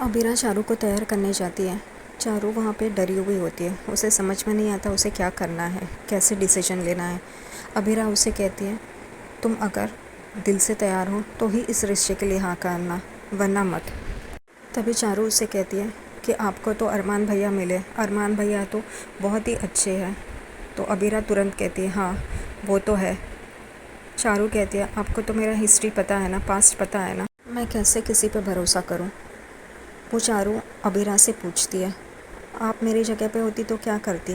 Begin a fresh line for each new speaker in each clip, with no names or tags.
अबीरा चारू को तैयार करने जाती है। चारू वहाँ पे डरी हुई होती है, उसे समझ में नहीं आता उसे क्या करना है, कैसे डिसीजन लेना है। अबीरा उसे कहती है, तुम अगर दिल से तैयार हो तो ही इस रिश्ते के लिए हाँ करना, वरना मत। तभी चारू उसे कहती है कि आपको तो अरमान भैया मिले, अरमान भैया तो बहुत ही अच्छे हैं। तो अबीरा तुरंत कहती है, हाँ वो तो है। चारू कहती है, आपको तो मेरा हिस्ट्री पता है ना, पास्ट पता है ना, मैं कैसे किसी पे भरोसा करूँ। वो चारू अबीरा से पूछती है, आप मेरी जगह पे होती तो क्या करती,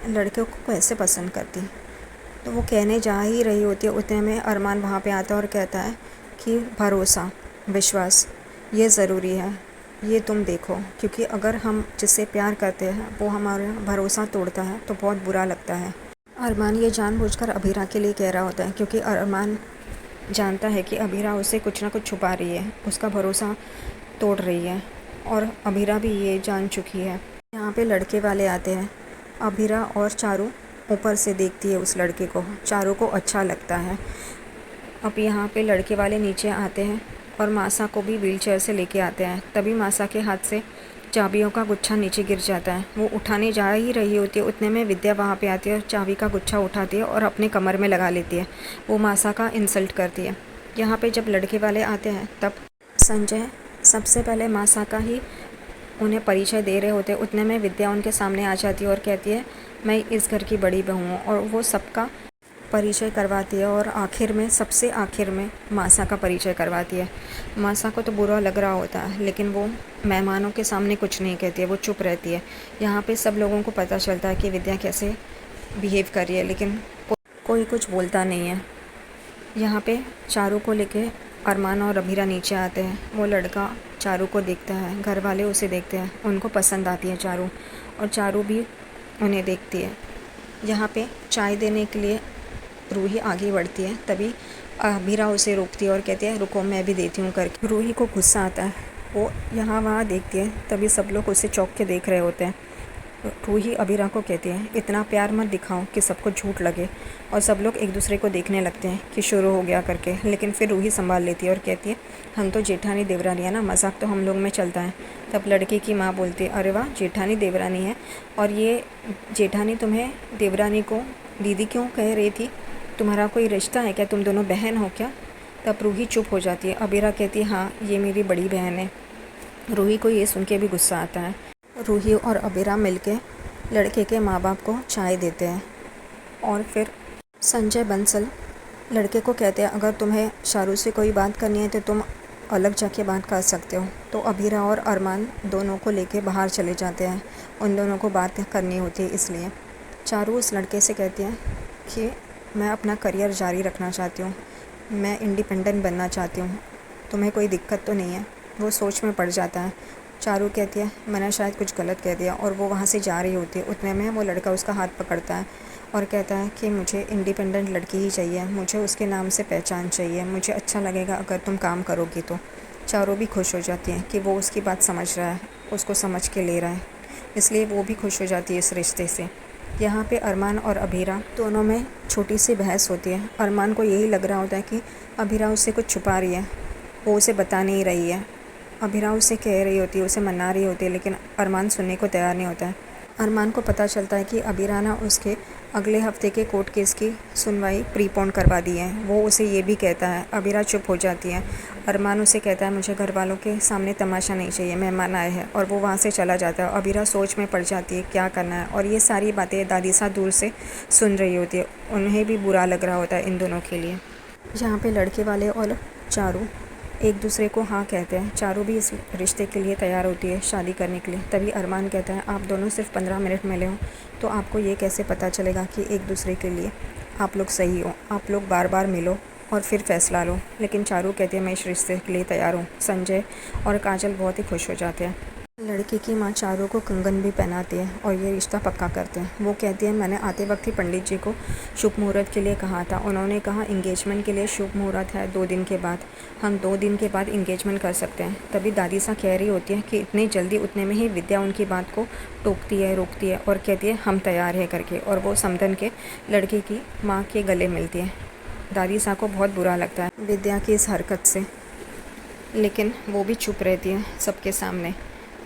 लड़के को कैसे पसंद करती। तो वो कहने जा ही रही होती है, उतने में अरमान वहाँ पे आता है और कहता है कि भरोसा, विश्वास ये ज़रूरी है, ये तुम देखो, क्योंकि अगर हम जिससे प्यार करते हैं वो हमारा भरोसा तोड़ता है तो बहुत बुरा लगता है। अरमान ये जानबूझकर अबीरा के लिए कह रहा होता है, क्योंकि अरमान जानता है कि अबीरा उससे कुछ ना कुछ छुपा रही है, उसका भरोसा तोड़ रही है, और अबीरा भी ये जान चुकी है। यहाँ पे लड़के वाले आते हैं। अबीरा और चारू ऊपर से देखती है उस लड़के को, चारू को अच्छा लगता है। अब यहाँ पे लड़के वाले नीचे आते हैं और मासा को भी व्हीलचेयर से लेके आते हैं। तभी मासा के हाथ से चाबियों का गुच्छा नीचे गिर जाता है। वो उठाने जा ही रही होती है, उतने में विद्या वहाँ पे आती है और चाबी का गुच्छा उठाती है और अपने कमर में लगा लेती है। वो मासा का इंसल्ट करती है। यहाँ पे जब लड़के वाले आते हैं तब संजय सबसे पहले मासा का ही उन्हें परिचय दे रहे होते। उतने में विद्या उनके सामने आ जाती है और कहती है, मैं इस घर की बड़ी बहू हूँ, और वो सबका परिचय करवाती है और आखिर में, सबसे आखिर में मासा का परिचय करवाती है। मासा को तो बुरा लग रहा होता है, लेकिन वो मेहमानों के सामने कुछ नहीं कहती है, वो चुप रहती है। यहाँ पे सब लोगों को पता चलता है कि विद्या कैसे बिहेव कर रही है, लेकिन कोई कुछ बोलता नहीं है। यहाँ पे चारू को लेके अरमान और अबीरा नीचे आते हैं। वो लड़का चारू को देखता है, घर वाले उसे देखते हैं, उनको पसंद आती है चारू, और चारू भी उन्हें देखती है। यहाँ पे चाय देने के लिए रूही आगे बढ़ती है। तभी अबीरा उसे रोकती है और कहती है, रुको मैं भी देती हूँ करके। रूही को गुस्सा आता है, वो यहाँ वहाँ देखती है। तभी सब लोग उसे चौंक के देख रहे होते हैं। रूही अबीरा को कहती है, इतना प्यार मत दिखाओ कि सबको झूठ लगे। और सब लोग एक दूसरे को देखने लगते हैं कि शुरू हो गया करके, लेकिन फिर रूही संभाल लेती है और कहती है, हम तो जेठानी देवरानी है ना, मजाक तो हम लोग में चलता है। तब लड़के की माँ बोलती है, अरे वाह जेठानी देवरानी है, और ये जेठानी तुम्हें देवरानी को दीदी क्यों कह रही थी, तुम्हारा कोई रिश्ता है क्या, तुम दोनों बहन हो क्या। तब रूही चुप हो जाती है। अबीरा कहती है, हाँ ये मेरी बड़ी बहन है। रूही को ये सुन के भी गुस्सा आता है। रूही और अबीरा मिलके लड़के के माँ बाप को चाय देते हैं, और फिर संजय बंसल लड़के को कहते हैं, अगर तुम्हें शारू से कोई बात करनी है तो तुम अलग जाके बात कर सकते हो। तो अबीरा और अरमान दोनों को लेके बाहर चले जाते हैं, उन दोनों को बात करनी होती है। इसलिए चारू उस लड़के से कहती है कि मैं अपना करियर जारी रखना चाहती हूँ, मैं इंडिपेंडेंट बनना चाहती हूँ, तुम्हें कोई दिक्कत तो नहीं है। वो सोच में पड़ जाता है। चारू कहती है, मैंने शायद कुछ गलत कह दिया, और वो वहाँ से जा रही होती है। उतने में वो लड़का उसका हाथ पकड़ता है और कहता है कि मुझे इंडिपेंडेंट लड़की ही चाहिए, मुझे उसके नाम से पहचान चाहिए, मुझे अच्छा लगेगा अगर तुम काम करोगी तो। चारू भी खुश हो जाती है कि वो उसकी बात समझ रहा है, उसको समझ के ले रहा है, इसलिए वो भी खुश हो जाती है इस रिश्ते से। यहाँ पे अरमान और अबीरा दोनों में छोटी सी बहस होती है। अरमान को यही लग रहा होता है कि अबीरा उससे कुछ छुपा रही है, वो उसे बता नहीं रही है। अबीरा उसे कह रही होती है, उसे मना रही होती है, लेकिन अरमान सुनने को तैयार नहीं होता है। अरमान को पता चलता है कि अबीरा ने उसके अगले हफ्ते के कोर्ट केस की सुनवाई प्रीपोन करवा दी है। वो उसे ये भी कहता है। अबीरा चुप हो जाती है। अरमान उसे कहता है, मुझे घर वालों के सामने तमाशा नहीं चाहिए, मेहमान आए हैं, और वो वहाँ से चला जाता है। अबीरा सोच में पड़ जाती है क्या करना है, और ये सारी बातें दादी सा दूर से सुन रही होती है। उन्हें भी बुरा लग रहा होता है इन दोनों के लिए। जहाँ पे लड़के वाले और चारू एक दूसरे को हाँ कहते हैं। चारू भी इस रिश्ते के लिए तैयार होती है, शादी करने के लिए। तभी अरमान कहता है, आप दोनों सिर्फ 15 मिनट मिले हो तो आपको ये कैसे पता चलेगा कि एक दूसरे के लिए आप लोग सही हो, आप लोग बार बार मिलो और फिर फैसला लो। लेकिन चारू कहती है, मैं इस रिश्ते के लिए तैयार हूँ। संजय और काजल बहुत ही खुश हो जाते हैं। लड़के की माँ चारू को कंगन भी पहनाती है और ये रिश्ता पक्का करते हैं। वो कहती है, मैंने आते वक्त ही पंडित जी को शुभ मुहूर्त के लिए कहा था, उन्होंने कहा इंगेजमेंट के लिए शुभ मुहूर्त है 2 दिन के बाद, हम 2 दिन के बाद इंगेजमेंट कर सकते हैं। तभी दादी सा कह रही होती है कि इतनी जल्दी, उतने में ही विद्या उनकी बात को टोकती है, रोकती है और कहती है, हम तैयार है करके, और वो समधन के लड़के की माँ के गले मिलती है। दादी सा को बहुत बुरा लगता है विद्या की इस हरकत से। लेकिन वो भी चुप रहती है सबके सामने।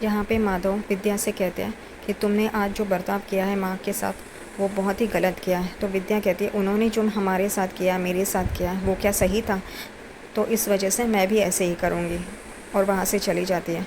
यहाँ पे माधव विद्या से कहते हैं कि तुमने आज जो बर्ताव किया है माँ के साथ वो बहुत ही गलत किया है। तो विद्या कहती है उन्होंने जो हमारे साथ किया, मेरे साथ किया, वो क्या सही था? तो इस वजह से मैं भी ऐसे ही करूँगी, और वहाँ से चली जाती है।